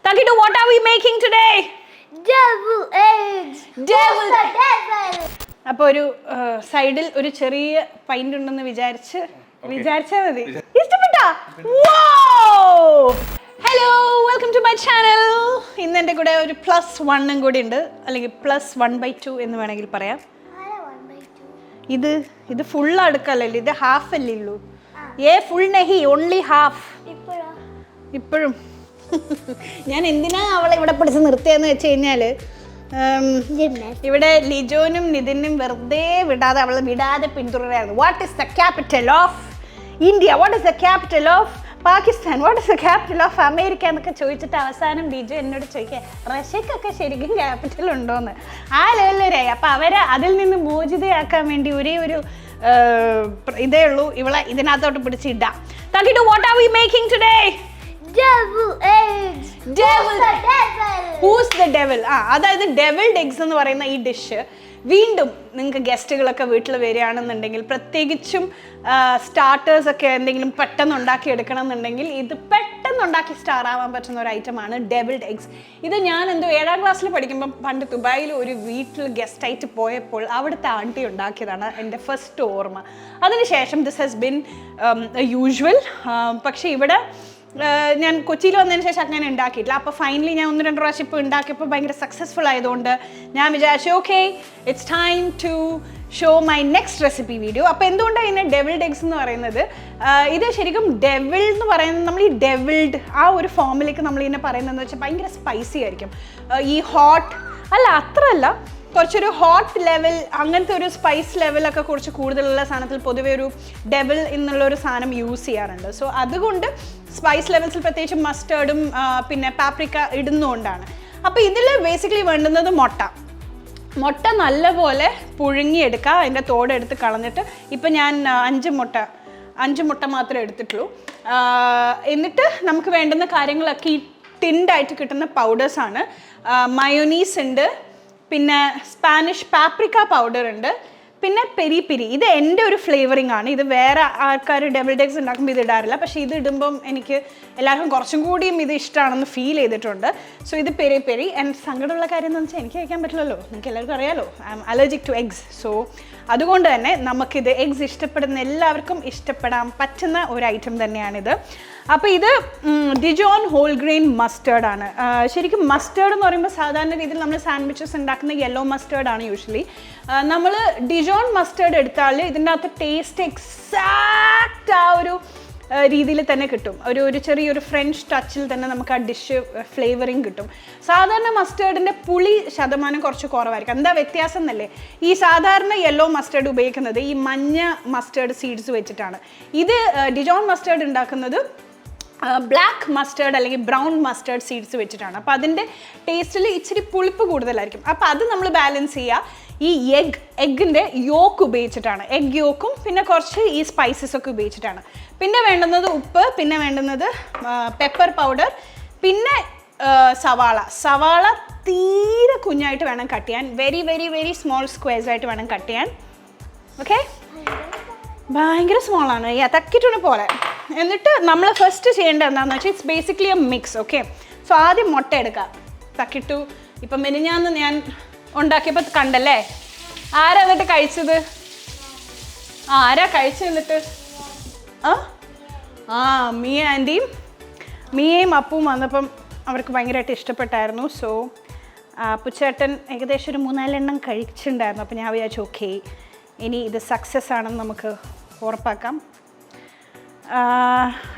Takitu, what are we making today? Devil eggs. Devil. Who's the devil? അപ്പോൾ ഒരു സൈഡിൽ ഒരു ചെറിയ പൈൻ്റ് ഉണ്ടെന്ന് വിചാരിച്ചാൽ മതി. ഇഷ്ടപ്പെട്ടാ? Hello, welcome to my channel. ഇന്ന് എൻ്റെ കൂടെ ഒരു +1 കൂടി ഉണ്ട്, അല്ലെങ്കിൽ +1/2 എന്ന് വേണമെങ്കിൽ പറയാം. ഇത് ഫുൾ അടുക്കല്ലല്ലോ, ഇത് ഹാഫ് അല്ലേ ഉള്ളൂ. ഫുൾ നെഹി, ഓൺലി ഹാഫ്. ഇപ്പോഴും ഞാൻ എന്തിനാ അവളെ ഇവിടെ പിടിച്ച് നിർത്തിയെന്ന് വെച്ച് കഴിഞ്ഞാൽ ഇവിടെ ലിജോനും നിതിനും വെറുതെ വിടാതെ പിന്തുടരായിരുന്നു. What is the capital of India, what is the capital of Pakistan, what is the capital of America എന്നൊക്കെ ചോദിച്ചിട്ട് അവസാനം ലിജോ എന്നോട് ചോദിക്കുക റഷ്യക്കൊക്കെ ശരിക്കും ക്യാപിറ്റൽ ഉണ്ടോയെന്ന്. ആ ലെവലിലായി. അപ്പം അവരെ അതിൽ നിന്ന് മോചിതയാക്കാൻ വേണ്ടി ഒരേ ഒരു ഇതേ ഉള്ളൂ, ഇവളെ ഇതിനകത്തോട്ട് പിടിച്ചിടാം. Takitu, what are we making today? Devil eggs. Devil. Who's the devil? Who's the devil? അതായത് ഡെവിൾഡ് എഗ്സ് എന്ന് പറയുന്ന ഈ ഡിഷ് വീണ്ടും നിങ്ങൾക്ക് ഗസ്റ്റുകളൊക്കെ വീട്ടിൽ വരികയാണെന്നുണ്ടെങ്കിൽ, പ്രത്യേകിച്ചും സ്റ്റാർട്ടേഴ്സ് ഒക്കെ എന്തെങ്കിലും പെട്ടെന്ന് ഉണ്ടാക്കി എടുക്കണം എന്നുണ്ടെങ്കിൽ ഇത് പെട്ടെന്ന് ഉണ്ടാക്കി സ്റ്റാർ ആവാൻ പറ്റുന്ന ഒരു ഐറ്റമാണ് ഡെവിൾഡ് എഗ്സ്. ഇത് ഞാൻ 7ാം ക്ലാസ്സിൽ പഠിക്കുമ്പോൾ പണ്ട് ദുബായിൽ ഒരു വീട്ടിൽ ഗസ്റ്റായിട്ട് പോയപ്പോൾ അവിടുത്തെ ആൻറ്റി ഉണ്ടാക്കിയതാണ് എൻ്റെ ഫസ്റ്റ് ഓർമ്മ. അതിനുശേഷം ദിസ് ഹാസ് ബിൻ യൂഷ്വൽ. പക്ഷേ ഇവിടെ ഞാൻ കൊച്ചിയിൽ വന്നതിന് ശേഷം അങ്ങനെ ഉണ്ടാക്കിയിട്ടില്ല. അപ്പോൾ ഫൈനലി ഞാൻ 1-2 പ്രാവശ്യം ഇപ്പോൾ ഉണ്ടാക്കിയപ്പോൾ ഭയങ്കര സക്സസ്ഫുൾ ആയതുകൊണ്ട് ഞാൻ വിചാരിച്ചു okay, it's time to show my next recipe video. അപ്പോൾ എന്തുകൊണ്ടാണ് ഇതിനെ ഡെവിൾഡ് എഗ്സ് എന്ന് പറയുന്നത്? ഇത് ശരിക്കും ഡെവിൾ എന്ന് പറയുന്നത്, നമ്മൾ ഈ ഡെവിൾഡ് ആ ഒരു ഫോമിലേക്ക് നമ്മൾ ഇതിനെ പറയുന്നതെന്ന് വെച്ചാൽ ഭയങ്കര സ്പൈസി ആയിരിക്കും. ഈ ഹോട്ട് അത്രയല്ല, കുറച്ചൊരു ഹോട്ട് ലെവൽ, അങ്ങനത്തെ ഒരു സ്പൈസ് ലെവലൊക്കെ കുറച്ച് കൂടുതലുള്ള സാധനത്തിൽ പൊതുവേ ഒരു ഡെവിൾ എന്നുള്ളൊരു സാധനം യൂസ് ചെയ്യാറുണ്ട്. സോ അതുകൊണ്ട് സ്പൈസ് ലെവൽസിൽ പ്രത്യേകിച്ച് മസ്റ്റേർഡും പിന്നെ പാപ്രിക്ക ഇടുന്നതുകൊണ്ടാണ്. അപ്പോൾ ഇതിൽ ബേസിക്കലി വേണ്ടുന്നത് മുട്ട നല്ലപോലെ പുഴുങ്ങിയെടുക്കുക, അതിൻ്റെ തോടെടുത്ത് കളഞ്ഞിട്ട്. ഇപ്പം ഞാൻ 5 മുട്ട മാത്രമേ എടുത്തിട്ടുള്ളൂ. എന്നിട്ട് നമുക്ക് വേണ്ടുന്ന കാര്യങ്ങളൊക്കെ ഈ ടിൻഡായിട്ട് കിട്ടുന്ന പൗഡേഴ്സാണ്. മയോനീസ് ഉണ്ട്, പിന്നെ സ്പാനിഷ് പാപ്രിക്ക പൗഡർ ഉണ്ട്, പിന്നെ പെരി പെരി. ഇത് എൻ്റെ ഒരു ഫ്ലേവറിംഗ് ആണ്. ഇത് വേറെ ആൾക്കാർ ഡെവിൾഡ് എഗ്സ് ഉണ്ടാക്കുമ്പോൾ ഇത് ഇടാറില്ല, പക്ഷേ ഇത് ഇടുമ്പം എനിക്ക് എല്ലാവർക്കും കുറച്ചും കൂടിയും ഇത് ഇഷ്ടമാണെന്ന് ഫീൽ ചെയ്തിട്ടുണ്ട്. സോ ഇത് പെരി പെരി. ആൻഡ് സങ്കടമുള്ള കാര്യം എന്ന് വെച്ചാൽ എനിക്ക് കഴിക്കാൻ പറ്റില്ലല്ലോ, നിങ്ങൾക്ക് എല്ലാവർക്കും അറിയാമല്ലോ, I am allergic to eggs. So അതുകൊണ്ട് തന്നെ നമുക്കിത് എഗ്സ് ഇഷ്ടപ്പെടുന്ന എല്ലാവർക്കും ഇഷ്ടപ്പെടാൻ പറ്റുന്ന ഒരു ഐറ്റം തന്നെയാണിത്. അപ്പോൾ ഇത് ഡിജോൺ ഹോൾ ഗ്രെയിൻ മസ്റ്റേർഡാണ്. ശരിക്കും മസ്റ്റേർഡ് എന്ന് പറയുമ്പോൾ സാധാരണ രീതിയിൽ നമ്മൾ സാൻഡ്വിച്ചസ് ഉണ്ടാക്കുന്ന യെല്ലോ മസ്റ്റേർഡാണ് യൂഷ്വലി. നമ്മൾ ഡിജോൺ മസ്റ്റേർഡ് എടുത്താൽ ഇതിൻ്റെ അകത്ത് ടേസ്റ്റ് എക്സാക്റ്റ് ആ ഒരു രീതിയിൽ തന്നെ കിട്ടും. ഒരു ചെറിയൊരു ഫ്രഞ്ച് ടച്ചിൽ തന്നെ നമുക്ക് ആ ഡിഷ് ഫ്ലേവറിങ് കിട്ടും. സാധാരണ മസ്റ്റേർഡിൻ്റെ പുളി ശതമാനം കുറച്ച് കുറവായിരിക്കും. എന്താ വ്യത്യാസം എന്നല്ലേ, ഈ സാധാരണ യെല്ലോ മസ്റ്റേർഡ് ഉപയോഗിക്കുന്നത് ഈ മഞ്ഞ മസ്റ്റേർഡ് സീഡ്സ് വെച്ചിട്ടാണ്. ഇത് ഡിജോൺ മസ്റ്റേർഡ് ഉണ്ടാക്കുന്നത് ബ്ലാക്ക് മസ്റ്റേർഡ് അല്ലെങ്കിൽ ബ്രൗൺ മസ്റ്റേർഡ് സീഡ്സ് വെച്ചിട്ടാണ്. അപ്പോൾ അതിൻ്റെ ടേസ്റ്റിൽ ഇച്ചിരി പുളിപ്പ് കൂടുതലായിരിക്കും. അപ്പോൾ അത് നമ്മൾ ബാലൻസ് ചെയ്യുക ഈ എഗ്ഗിൻ്റെ യോക്ക് ഉപയോഗിച്ചിട്ടാണ്. എഗ് യോക്കും പിന്നെ കുറച്ച് ഈ സ്പൈസസ് ഒക്കെ ഉപയോഗിച്ചിട്ടാണ്. പിന്നെ വേണ്ടുന്നത് ഉപ്പ്, പിന്നെ വേണ്ടുന്നത് പെപ്പർ പൗഡർ, പിന്നെ സവാള തീരെ കുഞ്ഞായിട്ട് വേണം കട്ട് ചെയ്യാൻ. Very very very small squares ആയിട്ട് വേണം കട്ട് ചെയ്യാൻ. ഓക്കെ, ഭയങ്കര സ്മോളാണ്, തക്കിട്ടുണ് പോലെ. എന്നിട്ട് നമ്മൾ ഫസ്റ്റ് ചെയ്യേണ്ടത് എന്താണെന്ന് വെച്ചാൽ it's basically A mix. Okay, so ആദ്യം മുട്ട എടുക്കുക. തക്കിട്ടു ഇപ്പം മെനിഞ്ഞാന്ന് ഞാൻ ഉണ്ടാക്കിയപ്പോൾ കണ്ടല്ലേ, ആരാ എന്നിട്ട് കഴിച്ചത്? ആരാ കഴിച്ചത് എന്നിട്ട്? മിയ ആൻറ്റിയും മിയയും അപ്പും വന്നപ്പം അവർക്ക് ഭയങ്കരമായിട്ട് ഇഷ്ടപ്പെട്ടായിരുന്നു. സോ പുച്ചേട്ടൻ ഏകദേശം ഒരു 3-4 എണ്ണം കഴിച്ചിട്ടുണ്ടായിരുന്നു. അപ്പോൾ ഞാൻ വിചാരിച്ചു ഓക്കെ, ഇനി ഇത് സക്സസ് ആണെന്ന് നമുക്ക് ഉറപ്പാക്കാം.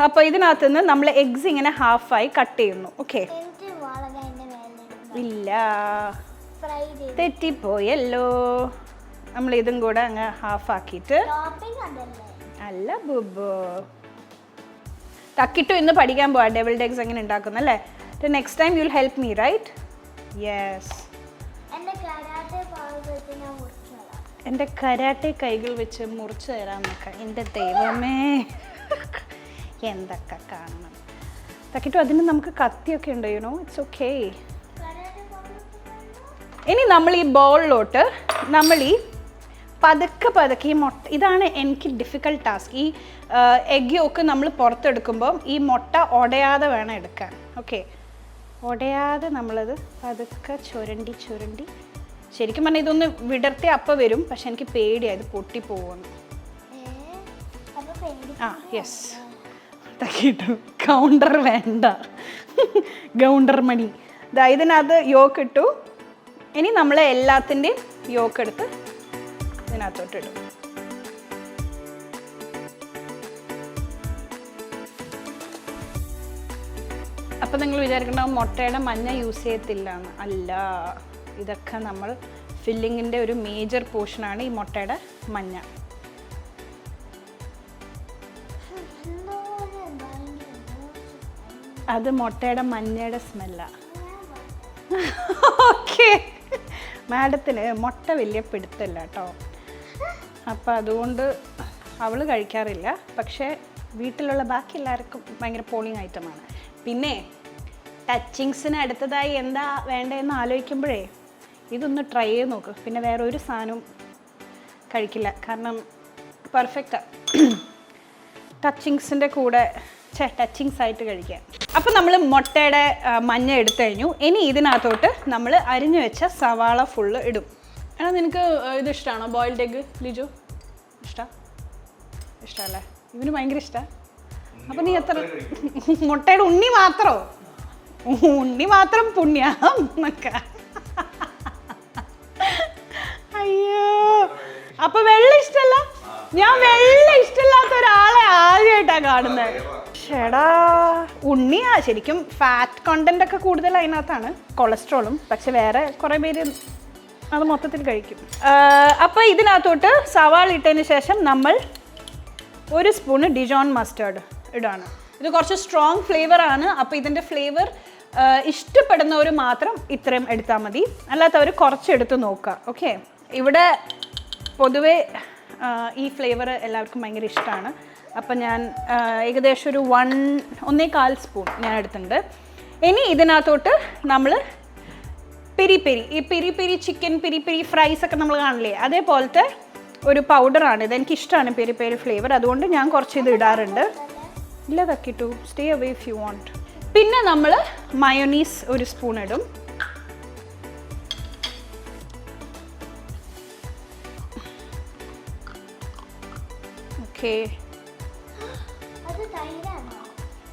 അപ്പോൾ ഇതിനകത്ത് നിന്ന് നമ്മൾ എഗ്സ് ഇങ്ങനെ ഹാഫായി കട്ട് ചെയ്യുന്നു. ഓക്കെ, ഇല്ല തെറ്റിപ്പോയല്ലോ. നമ്മൾ ഇതും കൂടെ അങ്ങ് ഹാഫാക്കിയിട്ട് അല്ല ബുബു തക്കിട്ടു ഇന്ന് പഠിക്കാൻ പോവാം ഡെവിൾഡ് എഗ്സ് എങ്ങനെ ഉണ്ടാക്കുന്നല്ലേ. Next time you will help me, right? Yes. എൻ്റെ കരാട്ടെ കൈകൾ വെച്ച് മുറിച്ച് തരാൻ നോക്കാം. എൻ്റെ ദൈവമേ, എന്തൊക്കെ കാണണം. തക്കിട്ടു അതിന് നമുക്ക് കത്തിയൊക്കെ ഉണ്ട്, യുനോ, ഇറ്റ്സ് ഓക്കെ. ഇനി നമ്മൾ ഈ ബൗളിലോട്ട് നമ്മൾ ഈ പതുക്കെ ഈ മുട്ട, ഇതാണ് എനിക്ക് ഡിഫിക്കൽട്ട് ടാസ്ക്. ഈ എഗ് യോക്ക് നമ്മൾ പുറത്തെടുക്കുമ്പം ഈ മുട്ട ഉടയാതെ വേണം എടുക്കാൻ. ഓക്കെ, ഉടയാതെ നമ്മളത് പതുക്കെ ചുരണ്ടി ശരിക്കും പറഞ്ഞാൽ ഇതൊന്ന് വിടർത്തി അപ്പം വരും, പക്ഷെ എനിക്ക് പേടിയാണ് ഇത് പൊട്ടിപ്പോകുന്നു. ആ യെസ്, തക്കിട്ടു. കൗണ്ടർ വേണ്ട, ഗൗണ്ടർ മണി. ഇതിനകത്ത് യോക്ക് ഇട്ടു. ഇനി നമ്മൾ എല്ലാത്തിൻ്റെയും യോക്ക് എടുത്ത് ഇതിനകത്തോട്ട് ഇടും. അപ്പം നിങ്ങൾ വിചാരിക്കണ്ടാവും മുട്ടയുടെ മഞ്ഞ യൂസ് ചെയ്യത്തില്ല എന്ന്. അല്ല, ഇതൊക്കെ നമ്മൾ ഫില്ലിങ്ങിൻ്റെ ഒരു മേജർ പോർഷനാണ് ഈ മുട്ടയുടെ മഞ്ഞ. അത് മുട്ടയുടെ മഞ്ഞയുടെ സ്മെല്ലാണ്. ഓക്കെ, മാഡത്തിന് മുട്ട വലിയ പിടുത്തല്ല കേട്ടോ. അപ്പം അതുകൊണ്ട് അവൾ കഴിക്കാറില്ല. പക്ഷേ വീട്ടിലുള്ള ബാക്കി എല്ലാവർക്കും ഭയങ്കര പോളിങ് ഐറ്റമാണ്. പിന്നെ ടച്ചിങ്സിന് അടുത്തതായി എന്താ വേണ്ടതെന്ന് ആലോചിക്കുമ്പോഴേ ഇതൊന്ന് ട്രൈ ചെയ്ത് നോക്ക്. പിന്നെ വേറെ ഒരു സാധനവും കഴിക്കില്ല, കാരണം പെർഫെക്റ്റാണ്. ടച്ചിങ്സിൻ്റെ കൂടെ ടച്ചിങ്സ് ആയിട്ട് കഴിക്കാം. അപ്പം നമ്മൾ മുട്ടയുടെ മഞ്ഞ എടുത്തു കഴിഞ്ഞു. ഇനി ഇതിനകത്തോട്ട് നമ്മൾ അരിഞ്ഞു വെച്ച സവാള ഫുള്ള് ഇടും. എടാ, നിനക്ക് ഇത് ഇഷ്ടമാണോ ബോയിൽഡ് എഗ്ഗ് ലിജു? ഇഷ്ടമല്ലേ? ഇവന് ഭയങ്കര ഇഷ്ടമാണ്. അപ്പം നീ എത്ര മുട്ടയുടെ ഉണ്ണി മാത്രം പുണ്യം എന്നൊക്കെ. അയ്യോ, അപ്പൊ വെള്ളം ഇഷ്ടമല്ല? ഞാൻ വെള്ളം ഇഷ്ടമില്ലാത്ത ഒരാളെ ആദ്യമായിട്ടാണ് കാണുന്നത്. ചേടാ, ഉണ്ണിയാ. ശരിക്കും ഫാറ്റ് കണ്ടന്റ് ഒക്കെ കൂടുതൽ അതിനകത്താണ്, കൊളസ്ട്രോളും. പക്ഷെ വേറെ കുറേ പേര് അത് മൊത്തത്തിൽ കഴിക്കും. അപ്പോൾ ഇതിനകത്തോട്ട് സവാള ഇട്ടതിന് ശേഷം നമ്മൾ 1 സ്പൂണ് ഡിജോൺ മസ്റ്റേർഡ് ഇടാണ്. ഇത് കുറച്ച് സ്ട്രോങ് ഫ്ലേവറാണ്. അപ്പോൾ ഇതിൻ്റെ ഫ്ലേവർ ഇഷ്ടപ്പെടുന്നവർ മാത്രം ഇത്രയും എടുത്താൽ മതി, അല്ലാത്തവർ കുറച്ചെടുത്ത് നോക്കുക. ഓക്കെ, ഇവിടെ പൊതുവേ ഈ ഫ്ലേവർ എല്ലാവർക്കും ഭയങ്കര ഇഷ്ടമാണ്. അപ്പം ഞാൻ ഏകദേശം ഒരു 1.25 സ്പൂൺ ഞാൻ എടുത്തിട്ടുണ്ട്. ഇനി ഇതിനകത്തോട്ട് നമ്മൾ ഈ പെരി ചിക്കൻ പെരി ഫ്രൈസ് ഒക്കെ നമ്മൾ കാണില്ലേ, അതേപോലത്തെ ഒരു പൗഡറാണ് ഇത്. എനിക്കിഷ്ടമാണ് പെരി ഫ്ലേവർ, അതുകൊണ്ട് ഞാൻ കുറച്ച് ഇത് ഇടാറുണ്ട്. ഇല്ല തക്കിട്ടു, stay away if you want. പിന്നെ നമ്മൾ മയോണീസ് 1 സ്പൂൺ ഇടും. ഓക്കെ,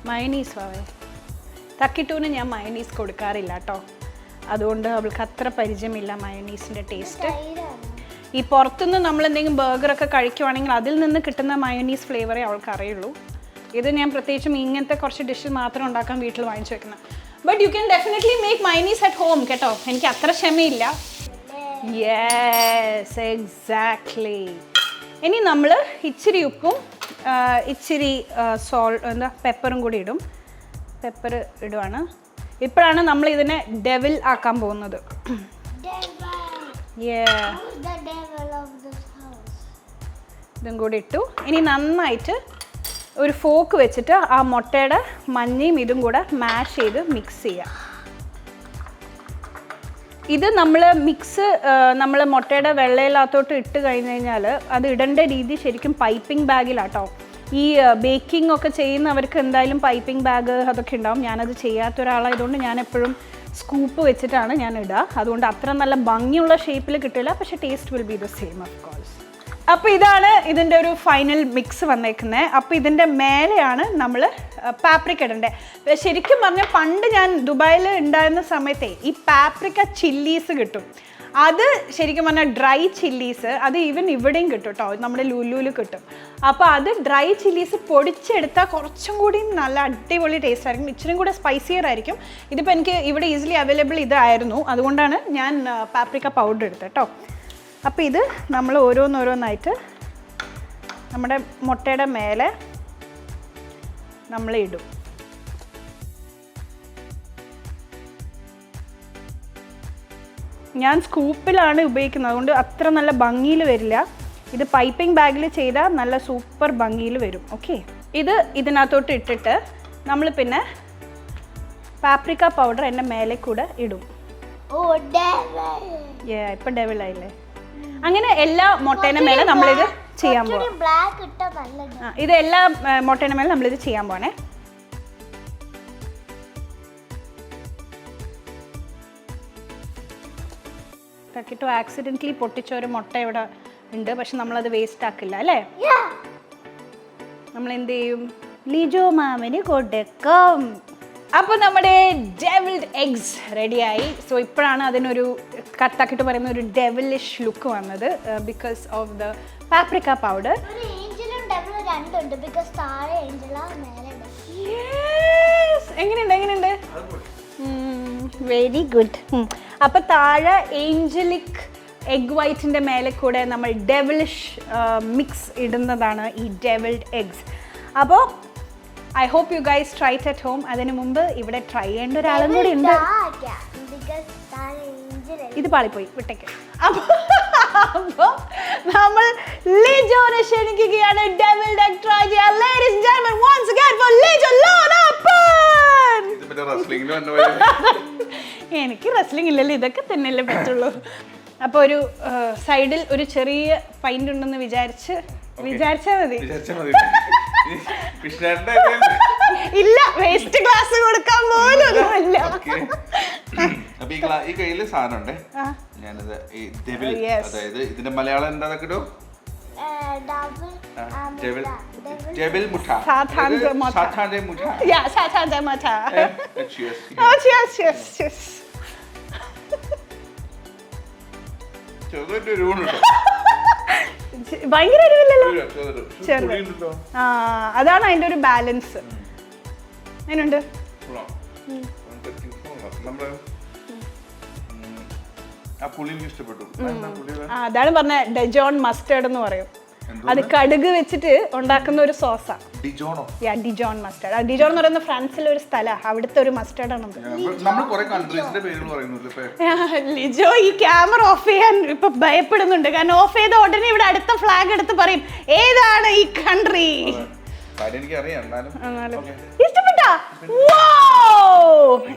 മയോണീസ് വാവേ. തക്കിട്ടൂന് ഞാൻ മയോണീസ് കൊടുക്കാറില്ല കേട്ടോ, അതുകൊണ്ട് അവൾക്ക് അത്ര പരിചയമില്ല മയോണീസിൻ്റെ ടേസ്റ്റ്. ഈ പുറത്തുനിന്ന് നമ്മൾ എന്തെങ്കിലും ബർഗറൊക്കെ കഴിക്കുവാണെങ്കിൽ അതിൽ നിന്ന് കിട്ടുന്ന മയോണീസ് ഫ്ലേവറേ അവൾക്ക് അറിയുള്ളൂ. ഇത് ഞാൻ പ്രത്യേകിച്ചും ഇങ്ങനത്തെ കുറച്ച് ഡിഷ് മാത്രം ഉണ്ടാക്കാൻ വീട്ടിൽ വാങ്ങിച്ചു വെക്കുന്നത്. But you can definitely make mayonnaise at home കേട്ടോ. എനിക്ക് അത്ര ക്ഷമയില്ല. Yes, exactly. ഇനി നമ്മൾ ഇച്ചിരി ഉപ്പും ഇച്ചിരി പെപ്പറും കൂടി ഇടും. പെപ്പർ ഇടുവാണ്. ഇപ്പോഴാണ് നമ്മൾ ഇതിനെ ഡെവിൽ ആക്കാൻ പോകുന്നത്. ഇതും കൂടി ഇട്ടു. ഇനി നന്നായിട്ട് ഒരു ഫോക്ക് വെച്ചിട്ട് ആ മുട്ടയുടെ മഞ്ഞയും ഇതും കൂടെ മാഷ് ചെയ്ത് മിക്സ് ചെയ്യാം. ഇത് നമ്മൾ മുട്ടയുടെ വെള്ളയിലാത്തോട്ട് ഇട്ട് കഴിഞ്ഞ് കഴിഞ്ഞാൽ അത് ഇടേണ്ട രീതി ശരിക്കും പൈപ്പിംഗ് ബാഗിലാട്ടോ. ഈ ബേക്കിംഗ് ഒക്കെ ചെയ്യുന്നവർക്ക് എന്തായാലും പൈപ്പിംഗ് ബാഗ് അതൊക്കെ ഉണ്ടാവും. ഞാനത് ചെയ്യാത്ത ഒരാളായതുകൊണ്ട് ഞാൻ എപ്പോഴും സ്കൂപ്പ് വെച്ചിട്ടാണ് ഞാൻ ഇടുക. അതുകൊണ്ട് അത്ര നല്ല ഭംഗിയുള്ള ഷേപ്പിൽ കിട്ടില്ല, പക്ഷേ taste will be the same of course. അപ്പോൾ ഇതാണ് ഇതിൻ്റെ ഒരു ഫൈനൽ മിക്സ് വന്നേക്കുന്നത്. അപ്പോൾ ഇതിൻ്റെ മേലെയാണ് നമ്മൾ പാപ്രിക്ക ഇടേണ്ടത്. ശരിക്കും പറഞ്ഞാൽ പണ്ട് ഞാൻ ദുബായിൽ ഉണ്ടായിരുന്ന സമയത്തെ ഈ പാപ്രിക്ക ചില്ലീസ് കിട്ടും. അത് ശരിക്കും പറഞ്ഞാൽ ഡ്രൈ ചില്ലീസ്, അത് ഈവൻ ഇവിടെയും കിട്ടും കേട്ടോ, നമ്മുടെ ലുലുവിൽ കിട്ടും. അപ്പോൾ അത് ഡ്രൈ ചില്ലീസ് പൊടിച്ചെടുത്താൽ കുറച്ചും കൂടി നല്ല അടിപൊളി ടേസ്റ്റ് ആയിരിക്കും, ഇച്ചിരി കൂടെ സ്പൈസിയർ ആയിരിക്കും. ഇതിപ്പോൾ എനിക്ക് ഇവിടെ ഈസിലി അവൈലബിൾ ഇതായിരുന്നു, അതുകൊണ്ടാണ് ഞാൻ പാപ്രിക്ക പൗഡർ എടുത്തത് കേട്ടോ. അപ്പോൾ ഇത് നമ്മൾ ഓരോന്നോരോന്നായിട്ട് നമ്മുടെ മുട്ടയുടെ മേലെ നമ്മൾ ഇടും. ഞാൻ സ്കൂപ്പിലാണ് ഉപയോഗിക്കുന്നത്, അതുകൊണ്ട് അത്ര നല്ല ഭംഗിയിൽ വരില്ല. ഇത് പൈപ്പിംഗ് ബാഗിൽ ചെയ്താൽ നല്ല സൂപ്പർ ഭംഗിയിൽ വരും. ഓക്കെ, ഇത് ഇതിനകത്തോട്ട് ഇട്ടിട്ട് നമ്മൾ പിന്നെ പാപ്രിക്ക പൗഡർ എൻ്റെ മേലെ കൂടെ ഇടും. ഇപ്പം ഡെവിളായില്ലേ. അങ്ങനെ എല്ലാ മുട്ടേൻ്റെ മേലെ നമ്മളിത് ചെയ്യാൻ പോകാം. ഇത് എല്ലാ മുട്ടേൻ്റെ മേലെ നമ്മളിത് ചെയ്യാൻ പോകണേ. തക്കിട്ടോ ആക്സിഡൻ്റലി പൊട്ടിച്ച ഒരു മുട്ട ഇവിടെ ഉണ്ട്. പക്ഷെ നമ്മളത് വേസ്റ്റ് ആക്കില്ല അല്ലേ? Yeah. നമ്മൾ എന്ത് ചെയ്യും? ലിജോ മാമന് കൊടുക്കും. അപ്പോൾ നമ്മുടെ ഡെവിൾഡ് എഗ്സ് റെഡിയായി. സോ ഇപ്പോഴാണ് അതിനൊരു തക്കിട്ട് പറയുന്ന ഒരു ഡെവിലിഷ് ലുക്ക് വന്നത് because of the paprika powder. ഒരു ഏഞ്ചലും ഡബിളും രണ്ടുണ്ട് ബിക്കോസ് താഴെ ഏഞ്ചലാ മേലെ എങ്ങനെയുണ്ട്? Very good. അപ്പോൾ താഴെ ഏഞ്ചലിക് എഗ് വൈറ്റിൻ്റെ മേലെ കൂടെ നമ്മൾ ഡെവിലിഷ് മിക്സ് ഇടുന്നതാണ് ഈ ഡെവിൾഡ് എഗ്സ്. അപ്പോൾ I hope you guys try it at home. അതിന് മുമ്പ് ഇവിടെ ട്രൈ ചെയ്യേണ്ട ഒരാളും കൂടി ഉണ്ട്. ഇത് പാളിപ്പോയി വിട്ടേക്ക്. അപ്പോൾ നമ്മൾ ലിജോനെ ക്ഷണിക്കുകയാണ് ഡെവിൾഡ് എഗ് ട്രൈ ചെയ്യാൻ. Ladies and gentlemen, once again for Lijo Lonapan. എനിക്ക് റെസ്ലിംഗ് ഇല്ലല്ലോ, ഇതൊക്കെ തന്നെയല്ലേ പറ്റുള്ളൂ. അപ്പോൾ ഒരു സൈഡിൽ ഒരു ചെറിയ പൈൻ്റ് ഉണ്ടെന്ന് വിചാരിച്ചാൽ മതി. ഇല്ല, വേസ്റ്റ് ഗ്ലാസ് കൊടുക്കാൻ പോലൊന്നുമില്ല. ഈ കയ്യില് സാധനം ഞാനത് അതായത് ഇതിന്റെ മലയാളം എന്താ കിട്ടും? ഡെവിൾ മുട്ട. സാധാരണ മുട്ട. സാധാരണ മുട്ട. ചെറുതായിട്ട് എരിവുണ്ടോ? ഭയങ്കര എരിവില്ലല്ലോ, ചെറുത്. ആ, അതാണ് അതിന്റെ ഒരു ബാലൻസ്. അതിനുണ്ട്. അതാണ് പറഞ്ഞ ഡെജോൺ മസ്റ്റേർഡ് എന്ന് പറയും. അത് കടുക് വെച്ചിട്ട് ഉണ്ടാക്കുന്ന ഒരു സോസാ. Dijon mustard. ഡിജോൺ എന്ന് പറയുന്ന ഫ്രാൻസിലെ ഒരു സ്ഥലമാണ്, അവിടുത്തെ ഒരു മസ്റ്റേർഡ് ആണ്. ലിജോ ഈ ക്യാമറ ഓഫ് ചെയ്യാൻ ഇപ്പൊ ഭയപ്പെടുന്നുണ്ട്. കാരണം ഓഫ് ചെയ്ത ഉടനെ ഇവിടെ അടുത്ത ഫ്ലാഗ് എടുത്ത് പറയും ഏതാണ് ഈ കൺട്രി. ഇഷ്ടപ്പെട്ടാ?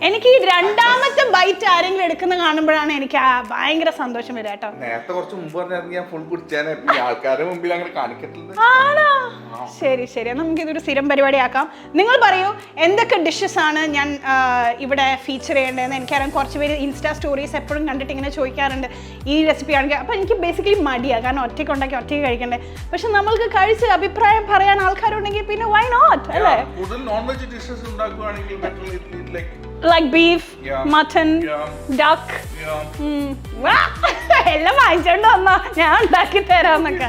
എനിക്ക് ഈ രണ്ടാമത്തെ ബൈറ്റ് ആരെങ്കിലും എടുക്കുന്ന കാണുമ്പോഴാണ് എനിക്ക് ഭയങ്കര സന്തോഷം വരിക കേട്ടോ. നേരത്തെ കുറച്ച് മുമ്പ് ഞാൻ ഫുൾ കുടിച്ചാൽ ആൾക്കാരുടെ മുമ്പിൽ അങ്ങനെ കാണിക്കത്തില്ല. ആണോ? ശരി ശരി, നമുക്ക് ഇതൊരു സ്ഥിരം പരിപാടിയാക്കാം. നിങ്ങൾ പറയൂ എന്തൊക്കെ ഡിഷസ് ആണ് ഞാൻ ഇവിടെ ഫീച്ചർ ചെയ്യേണ്ടതെന്ന്. എനിക്കറിയാം കുറച്ച് പേര് ഇൻസ്റ്റാ സ്റ്റോറീസ് എപ്പോഴും കണ്ടിട്ട് ഇങ്ങനെ ചോദിക്കാറുണ്ട് ഈ റെസിപ്പി ആണെങ്കിൽ. അപ്പോൾ എനിക്ക് ബേസിക്കലി മടിയാണ്, കാരണം ഒറ്റയ്ക്ക് ഉണ്ടാക്കി ഒറ്റയ്ക്ക് കഴിക്കണ്ടേ. പക്ഷെ നമ്മൾക്ക് കഴിച്ച് അഭിപ്രായം പറയാൻ ആൾക്കാരുണ്ടെങ്കിൽ പിന്നെ വൈ നോട്ട് അല്ലേ? Like beef, mutton, duck. എല്ലാം വാങ്ങിച്ചോണ്ട് വന്നോ, ഞാൻ ഉണ്ടാക്കി തരാന്നൊക്കെ.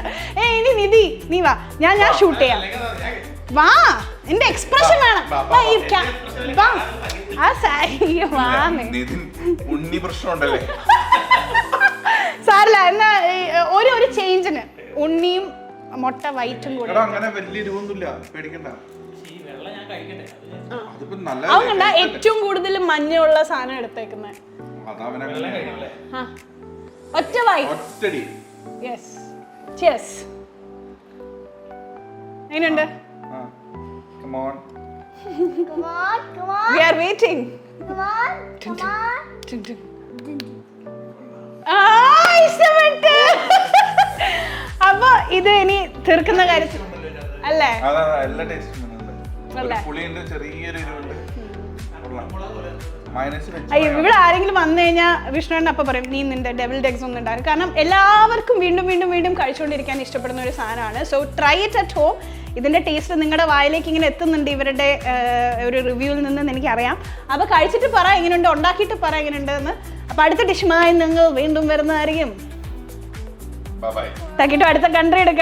ഇനി നിധി നീ വാ, ഞാൻ ഷൂട്ട് ചെയ്യാം. വാ, എന്റെ എക്സ്പ്രഷൻ വേണം. സാരില്ല, എന്നാ ഒരു ചേഞ്ചിന് ഉണ്ണിയും മുട്ട വൈറ്റും കൂടെ. അതുകൊണ്ടാ ഏറ്റവും കൂടുതൽ മഞ്ഞുള്ള സാധനം എടുത്തേക്കുന്നത്. ഒറ്റ വൈറ്റ്. Yes, cheers. എങ്ങനെയുണ്ട്? We are waiting. അപ്പൊ ഇത് ഇനി തീർക്കുന്ന കാര്യത്തിൽ അല്ലേ? ഇവിടെ ആരെങ്കിലും വന്നു കഴിഞ്ഞാൽ വിഷ്ണുവിന്റെ അപ്പൊ പറയും നീ നിന്റെ ഡെവിൾഡ് എഗ്സ് ഒന്നും ഉണ്ടാകും. കാരണം എല്ലാവർക്കും വീണ്ടും വീണ്ടും വീണ്ടും കഴിച്ചുകൊണ്ടിരിക്കാൻ ഇഷ്ടപ്പെടുന്ന ഒരു സാധനമാണ്. So try it at home. ഇതിന്റെ ടേസ്റ്റ് നിങ്ങളുടെ വായിലേക്ക് ഇങ്ങനെ എത്തുന്നുണ്ട് ഇവരുടെ ഒരു റിവ്യൂവിൽ നിന്ന് എനിക്കറിയാം. അപ്പൊ കഴിച്ചിട്ട് പറ എങ്ങനെയുണ്ട്, ഉണ്ടാക്കിയിട്ട് പറ എങ്ങനെയുണ്ട് എന്ന്. അപ്പൊ അടുത്ത ഡിഷുമായി നിങ്ങൾ വീണ്ടും വരുന്നതായിരിക്കും. തക്കിട്ടോ അടുത്ത കൺട്രി ഇട്